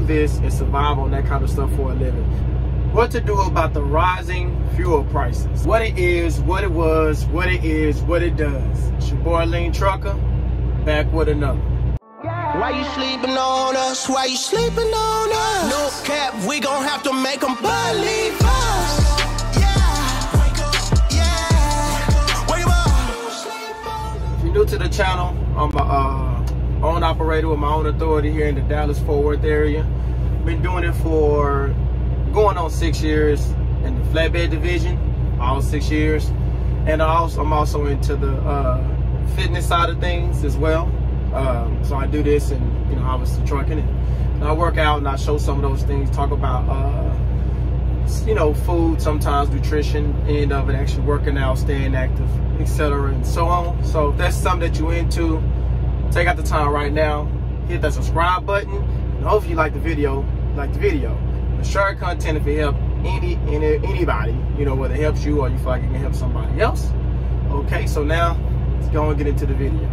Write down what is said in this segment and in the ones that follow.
this and survive on that kind of stuff for a living. What to do about the rising fuel prices. What it is, what it was, what it is, what it does. It's your boy Lean Trucker, back with another. Why you sleeping on us? Why you sleeping on us? No cap, we gon' have to make them believe us. If you're new to the channel, I'm a own operator with my own authority here in the Dallas-Fort Worth area. Been doing it for going on 6 years in the flatbed division, all 6 years. And I'm also into the fitness side of things as well. So I do this and, you know, obviously trucking, and I work out and I show some of those things, talk about, you know, food, sometimes nutrition, end of it, actually working out, staying active, etc. and so on. So if that's something that you're into, take out the time right now, hit that subscribe button, and hopefully you like the video, share content if it helps anybody, you know, whether it helps you or you feel like it can help somebody else. Okay, so now let's go and get into the video.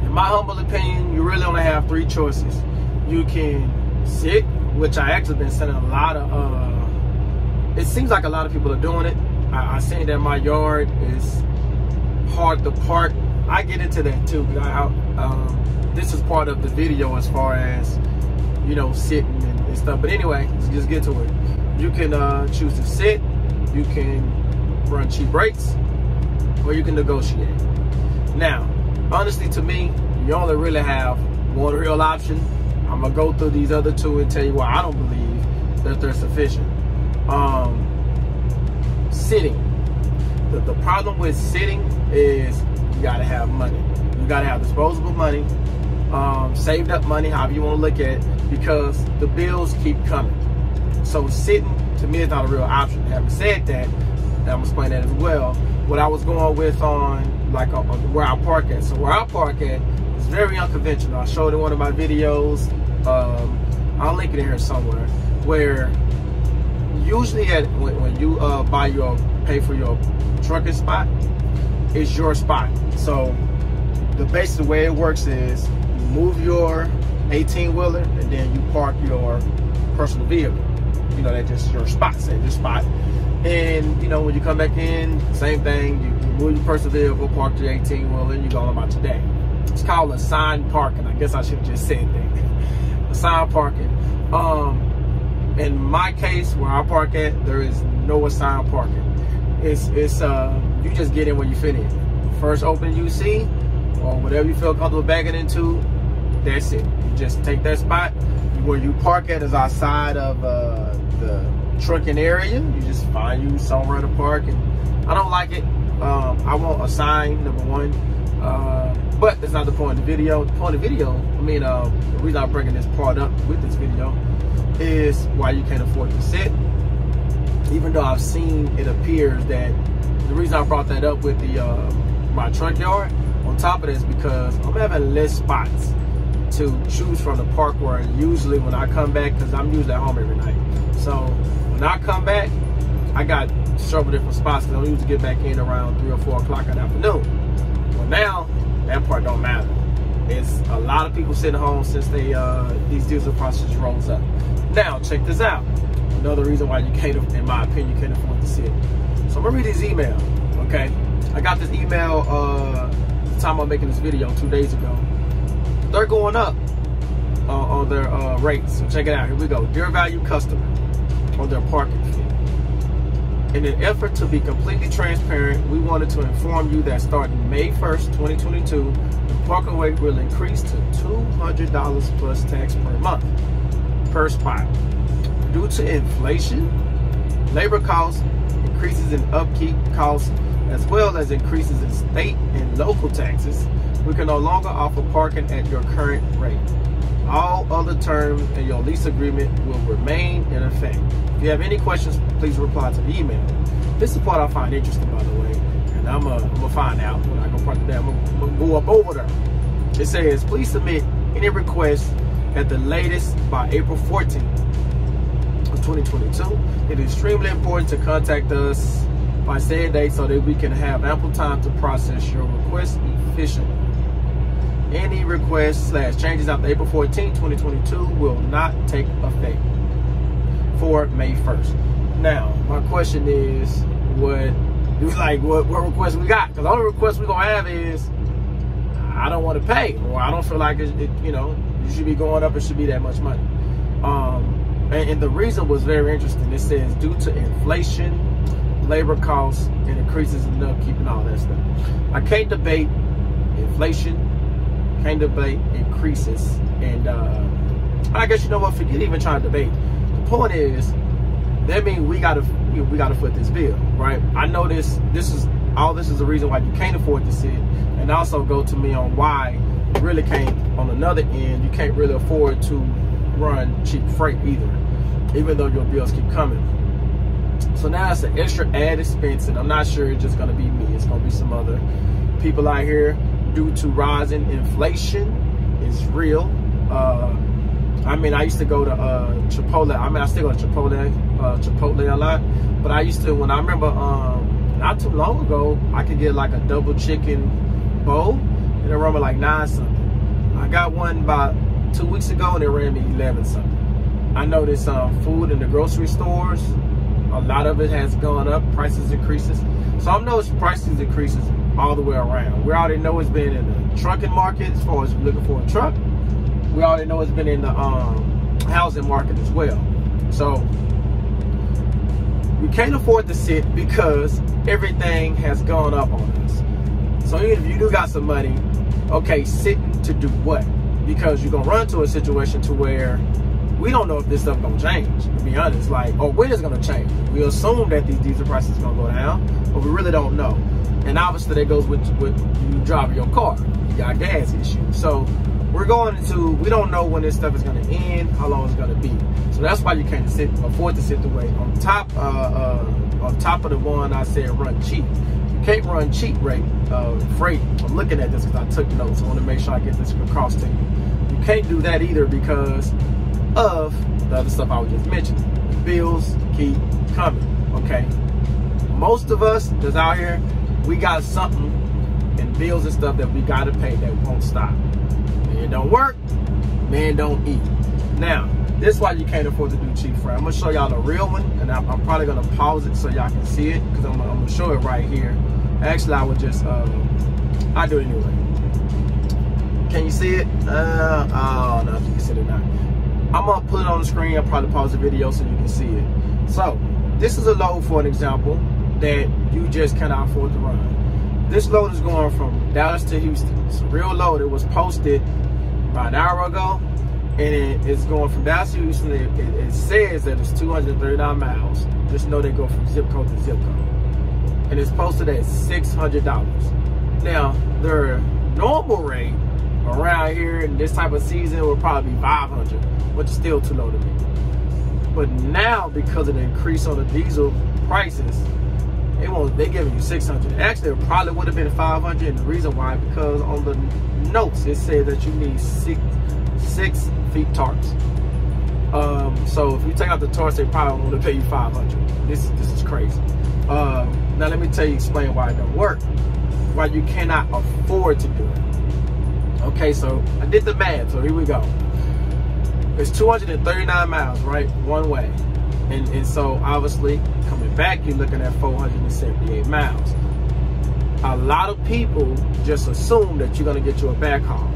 In my humble opinion, you really only have 3 choices. You can sit, which I actually been sending a lot of, it seems like a lot of people are doing it. I seen that my yard is hard to park. I get into that too, but this is part of the video as far as, you know, sitting and stuff. But anyway, let's just get to it. You can choose to sit, you can run cheap brakes, or you can negotiate. Now, honestly, to me, you only really have one real option. I'm gonna go through these other 2 and tell you why I don't believe that they're sufficient. Sitting. The problem with sitting is you gotta have money. You gotta have disposable money, saved up money, however you want to look at it, because the bills keep coming. So sitting, to me, is not a real option. Having said that, and I'm gonna explain that as well, what I was going with on where I park at. So where I park at is very unconventional. I showed in one of my videos, I'll link it in here somewhere, where usually when you pay for your trucking spot, it's your spot. So the basic way it works is you move your 18-wheeler and then you park your personal vehicle. You know, that's just your spot, save your spot. And, you know, when you come back in, same thing, you move your personal vehicle, park your 18-wheeler, and you go on about your day. It's called assigned parking. I guess I should have just said that. Assigned parking. In my case, where I park at, there is no assigned parking. It's you just get in where you fit in. First opening you see, or whatever you feel comfortable backing into, that's it. You just take that spot. Where you park at is outside of the trucking area. You just find you somewhere to park, and I don't like it. I want a sign, number one, but that's not the point of the video. The point of the video, the reason I'm bringing this part up with this video is why you can't afford to sit. Even though I've seen, it appears that the reason I brought that up with the my truck yard, on top of this, because I'm having less spots to choose from the park where usually when I come back, because I'm usually at home every night. So when I come back, I got several different spots because I usually get back in around 3 or 4 o'clock in the afternoon. Well, now that part don't matter. It's a lot of people sitting home since these diesel prices rose up. Now check this out. Another reason why you can't, in my opinion, you can't afford to sit. So I'm gonna read this email. Okay, I got this email the time I'm making this video 2 days ago. They're going up on their rates. So check it out. Here we go. Dear valued customer, on their parking fee. In an effort to be completely transparent, we wanted to inform you that starting May 1st, 2022, the parking rate will increase to $200 plus tax per month per spot. Due to inflation, labor costs, increases in upkeep costs, as well as increases in state and local taxes, we can no longer offer parking at your current rate. All other terms in your lease agreement will remain in effect. If you have any questions, please reply to the email. This is the part I find interesting, by the way, and I'm gonna find out when I go park today. I'm gonna go up over there. It says, please submit any requests at the latest by April 14th of 2022. It is extremely important to contact us by said date so that we can have ample time to process your request efficiently. Any requests / changes after April 14, 2022 will not take effect for May 1st. Now, my question is, what requests we got? Because the only request we're gonna have is, I don't want to pay, or I don't feel like it, you should be going up. It should be that much money. And the reason was very interesting. It says due to inflation, labor costs, and increases in upkeep and all that stuff. I can't debate inflation, can't debate increases, and I guess, you know what, forget even trying to debate. The point is, that means we gotta foot this bill, right? I know this is the reason why you can't afford to sit, and also go to me on why you really can't, on another end, you can't really afford to run cheap freight either, even though your bills keep coming. So now it's an extra added expense, and I'm not sure it's just gonna be me. It's gonna be some other people out here due to rising inflation. Is real. I mean, I used to go to Chipotle. I mean, I still go to Chipotle a lot. But I used to, when I remember, not too long ago, I could get like a double chicken bowl, and it ran me like 9 something. I got one about 2 weeks ago, and it ran me 11 something. I noticed food in the grocery stores, a lot of it has gone up, prices increases. So I've noticed prices increases all the way around. We already know it's been in the trucking market as far as looking for a truck. We already know it's been in the housing market as well. So we can't afford to sit because everything has gone up on us. So even if you do got some money, okay, sitting to do what? Because you're gonna run into a situation to where we don't know if this stuff gonna change, to be honest. Like, or when it's gonna change. We assume that these diesel prices gonna go down, but we really don't know. And obviously that goes with you driving your car. You got gas issues. So we're going into, we don't know when this stuff is gonna end, how long it's gonna be. So that's why you can't afford to sit the wait. On top of the one I said run cheap. You can't run cheap freight. I'm looking at this because I took notes. I want to make sure I get this across to you. You can't do that either because of the other stuff I was just mentioning. The bills keep coming, okay? Most of us that's out here, we got something and bills and stuff that we got to pay that won't stop. Man don't work, man don't eat. Now, this is why you can't afford to do cheap freight. I'm going to show y'all the real one, and I'm probably going to pause it so y'all can see it because I'm going to show it right here. Actually, I would just, I'll do it anyway. Can you see it? Oh, no, if you can see it or not. I'm gonna put it on the screen. I'll probably pause the video so you can see it. So this is a load, for an example, that you just cannot afford to run. This load is going from Dallas to Houston. It's a real load. It was posted about an hour ago, and it's going from Dallas to Houston. It says that it's 239 miles. Just know they go from zip code to zip code, and it's posted at $600. Now their normal rate around here in this type of season will probably be $500, which is still too low to me. But now, because of the increase on the diesel prices, they giving you $600. Actually, it probably would have been $500, and the reason why, because on the notes it said that you need six feet tarps. So if you take out the tarps, they probably want to pay you $500. This is crazy. Now let me explain why it don't work, why you cannot afford to do it. Okay, so I did the math, so here we go. It's 239 miles, right, one way. And so obviously coming back, you're looking at 478 miles. A lot of people just assume that you're gonna get you a backhaul.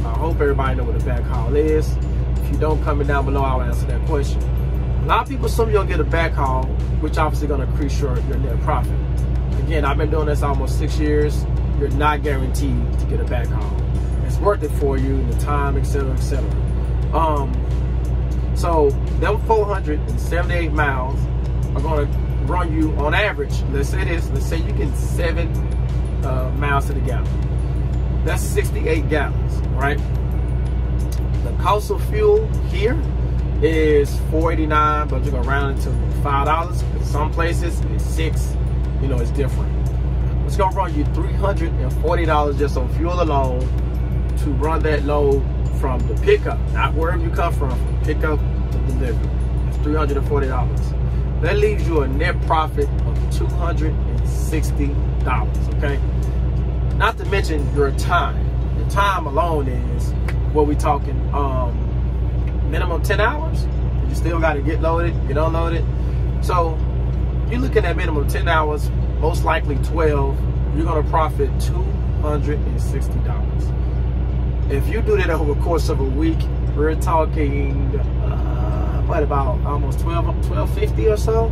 I hope everybody know what a backhaul is. If you don't, comment down below, I'll answer that question. A lot of people assume you'll get a backhaul, which obviously gonna increase your net profit. Again, I've been doing this almost 6 years. You're not guaranteed to get a backhaul. It's worth it for you, the time, etc., etc. So them 478 miles are going to run you on average. Let's say you get 7 miles to the gallon. That's 68 gallons, right? The cost of fuel here is $4.89, but you're gonna round it to $5. In some places it's $6. You know, it's different. It's gonna run you $340 just on fuel alone to run that load from the pickup, not wherever you come from pickup to delivery. It's $340. That leaves you a net profit of $260, okay? Not to mention your time. Your time alone is, what we talking, minimum 10 hours. You still got to get loaded, get unloaded. So you're looking at minimum 10 hours, most likely 12. You're going to profit $260. If you do that over the course of a week, we're talking what, about almost $12.50 or so.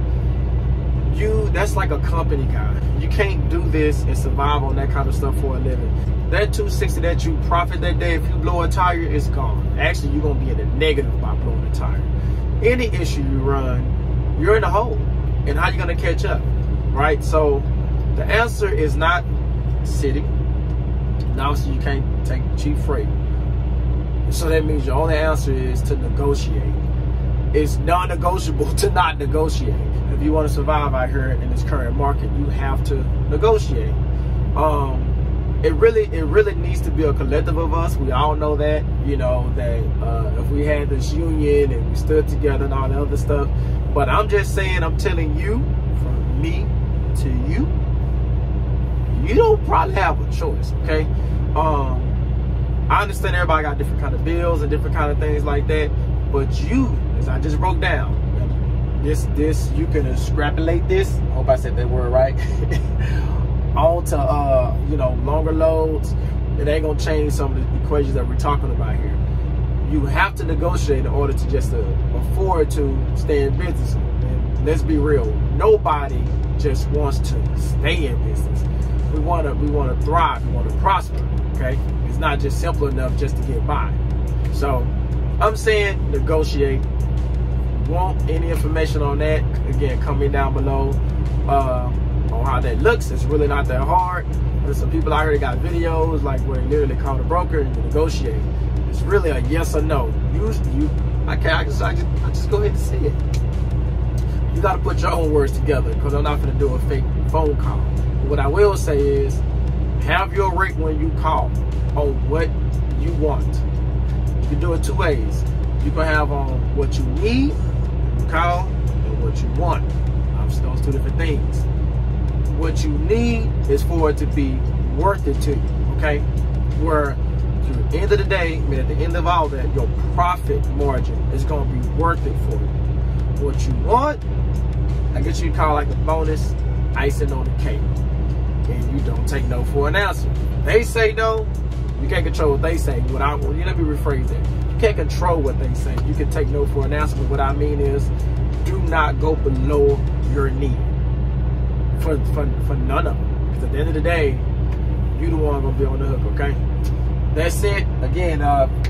That's like a company guy. You can't do this and survive on that kind of stuff for a living. That $260 that you profit that day, if you blow a tire, it's gone. Actually, you're gonna be in the negative by blowing a tire. Any issue you run, you're in the hole. And how you gonna catch up, right? So the answer is not sitting. And obviously you can't take cheap freight. So that means your only answer is to negotiate. It's non-negotiable to not negotiate. If you want to survive out here in this current market, you have to negotiate. It really needs to be a collective of us. We all know that, you know, that if we had this union and we stood together and all the other stuff. But I'm just saying, I'm telling you, from me to you, you don't probably have a choice, okay? I understand everybody got different kind of bills and different kind of things like that, but you, as I just broke down, this you can extrapolate this, I hope I said that word right, onto you know, longer loads. It ain't gonna change some of the equations that we're talking about here. You have to negotiate in order to just afford to stay in business. And let's be real, nobody just wants to stay in business. We wanna thrive, we wanna prosper, okay? It's not just simple enough just to get by. So I'm saying negotiate. Want any information on that, again, comment down below on how that looks. It's really not that hard. There's some people out here that got videos like where they literally call the broker and negotiate. It's really a yes or no. I just go ahead and say it. You got to put your own words together, because I'm not going to do a fake phone call. But what I will say is, have your rate when you call on what you want. You can do it two ways. You can have on what you need, you call, and what you want. Obviously, those two different things. What you need is for it to be worth it to you, okay? Where to the end of the day, I mean, at the end of all that, your profit margin is going to be worth it for you. What you want, I guess you call like a bonus, icing on the cake. And you don't take no for an answer. They say no, you can't let me rephrase that. You can't control what they say. You can take no for an answer, but what I mean is, do not go below your need for none of them. Because at the end of the day, you the one gonna be on the hook, okay? That's it. Again,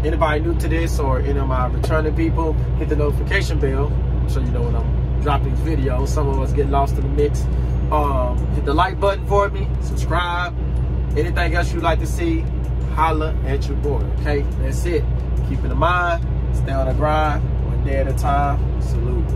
anybody new to this or any of my returning people, hit the notification bell so you know when I'm dropping these videos. Some of us get lost in the mix. Hit the like button for me, subscribe. Anything else you'd like to see, holla at your boy, okay? That's it. Keep it in mind, stay on the grind, one day at a time. Salute.